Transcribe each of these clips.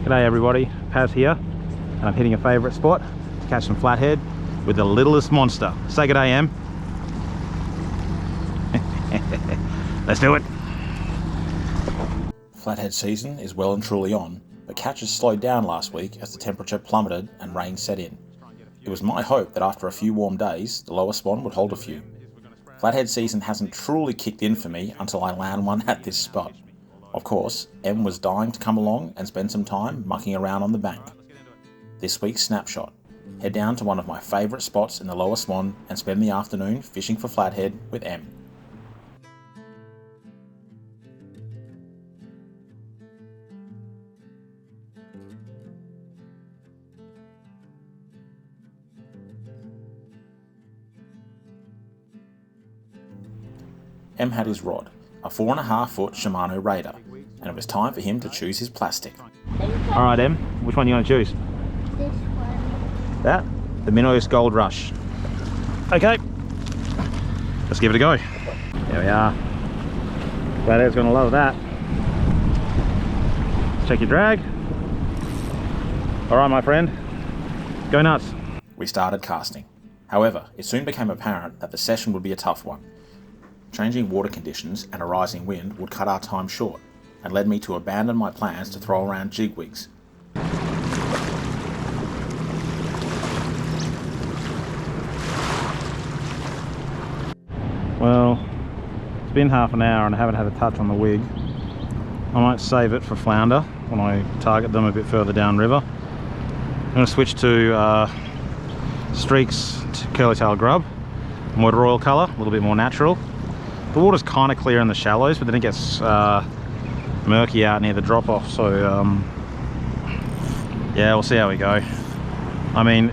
G'day everybody, Paz here, and I'm hitting a favourite spot to catch some flathead with the littlest monster. Say g'day, Em. Let's do it. Flathead season is well and truly on, but catches slowed down last week as the temperature plummeted and rain set in. It was my hope that after a few warm days, the Lower Swan would hold a few. Flathead season hasn't truly kicked in for me until I land one at this spot. Of course, Em was dying to come along and spend some time mucking around on the bank. This week's snapshot: head down to one of my favourite spots in the Lower Swan and spend the afternoon fishing for flathead with Em. Em had his rod, a 4.5 foot Shimano Raider, and it was time for him to choose his plastic. Alright Em, which one are you going to choose? This one. That? The Minnows Gold Rush. Okay, let's give it a go. There we are. Flathead's going to love that. Check your drag. Alright my friend, go nuts. We started casting. However, it soon became apparent that the session would be a tough one. Changing water conditions and a rising wind would cut our time short, and led me to abandon my plans to throw around jig wigs. Well, it's been half an hour and I haven't had a touch on the wig. I might save it for flounder when I target them a bit further downriver. I'm going to switch to Streaks Curly-tailed Grub, motor oil colour, a little bit more natural. The water's kind of clear in the shallows, but then it gets murky out near the drop-off, so yeah, we'll see how we go. I mean,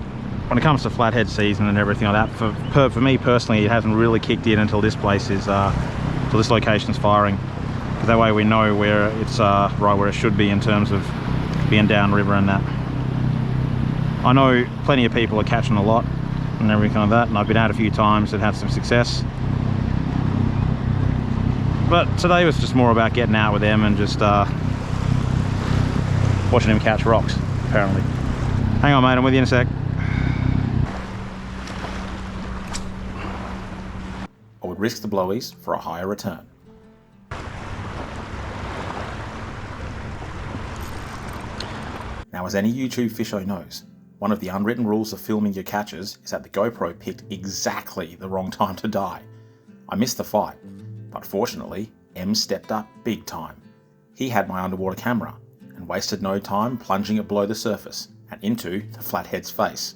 when it comes to flathead season and everything like that, for me personally, it hasn't really kicked in until this place is, until this location's firing. Because that way we know where it's right where it should be in terms of being downriver and that. I know plenty of people are catching a lot and everything like that, and I've been out a few times and had some success. But today was just more about getting out with them and just watching him catch rocks, apparently. Hang on mate, I'm with you in a sec. I would risk the blowies for a higher return. Now, as any YouTube fisho knows, one of the unwritten rules of filming your catches is that the GoPro picked exactly the wrong time to die. I missed the fight, but fortunately, Em stepped up big time. He had my underwater camera and wasted no time plunging it below the surface and into the flathead's face.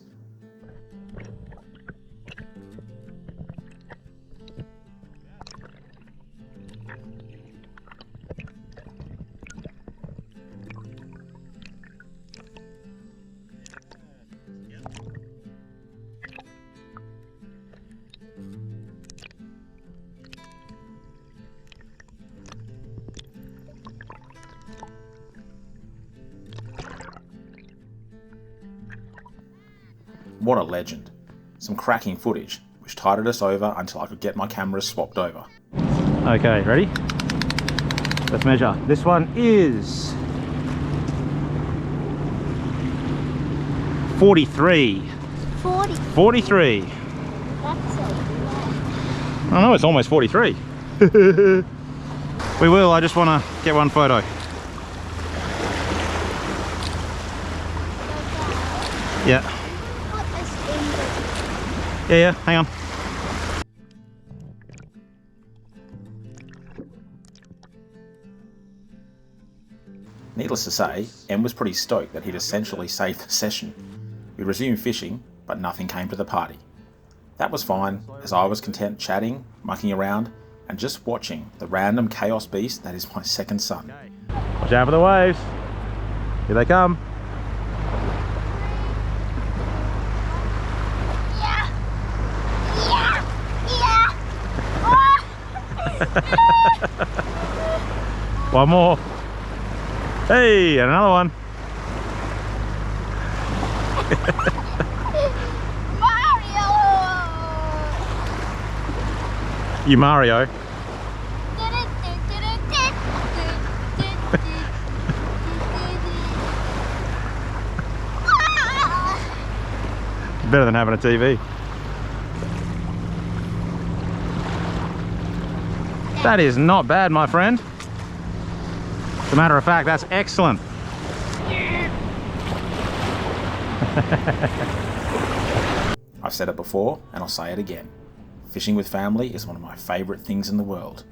What a legend. Some cracking footage, which tided us over until I could get my cameras swapped over. Okay, ready? Let's measure. This one is 43. 43. That's so I know, it's almost 43. We will, I just want to get one photo. Yeah. Yeah, hang on. Needless to say, Em was pretty stoked that he'd essentially saved the session. We resumed fishing, but nothing came to the party. That was fine, as I was content chatting, mucking around, and just watching the random chaos beast that is my second son. Watch out for the waves. Here they come. One more. Hey, and another one. Mario! You Mario. better than having a TV. That is not bad, my friend. As a matter of fact, that's excellent. I've said it before, and I'll say it again. Fishing with family is one of my favourite things in the world.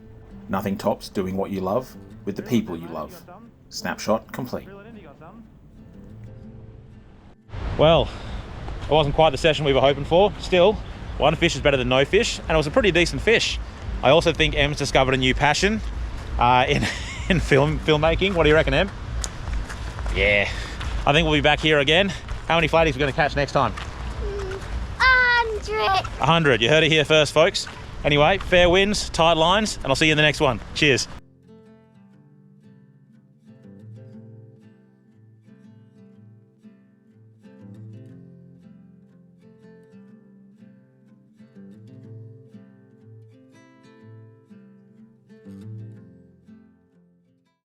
Nothing tops doing what you love with the people you love. Snapshot complete. Well, it wasn't quite the session we were hoping for. Still, one fish is better than no fish, and it was a pretty decent fish. I also think Em's discovered a new passion in filmmaking. What do you reckon, Em? Yeah. I think we'll be back here again. How many flatties are we going to catch next time? 100. 100. You heard it here first, folks. Anyway, fair winds, tight lines, and I'll see you in the next one. Cheers.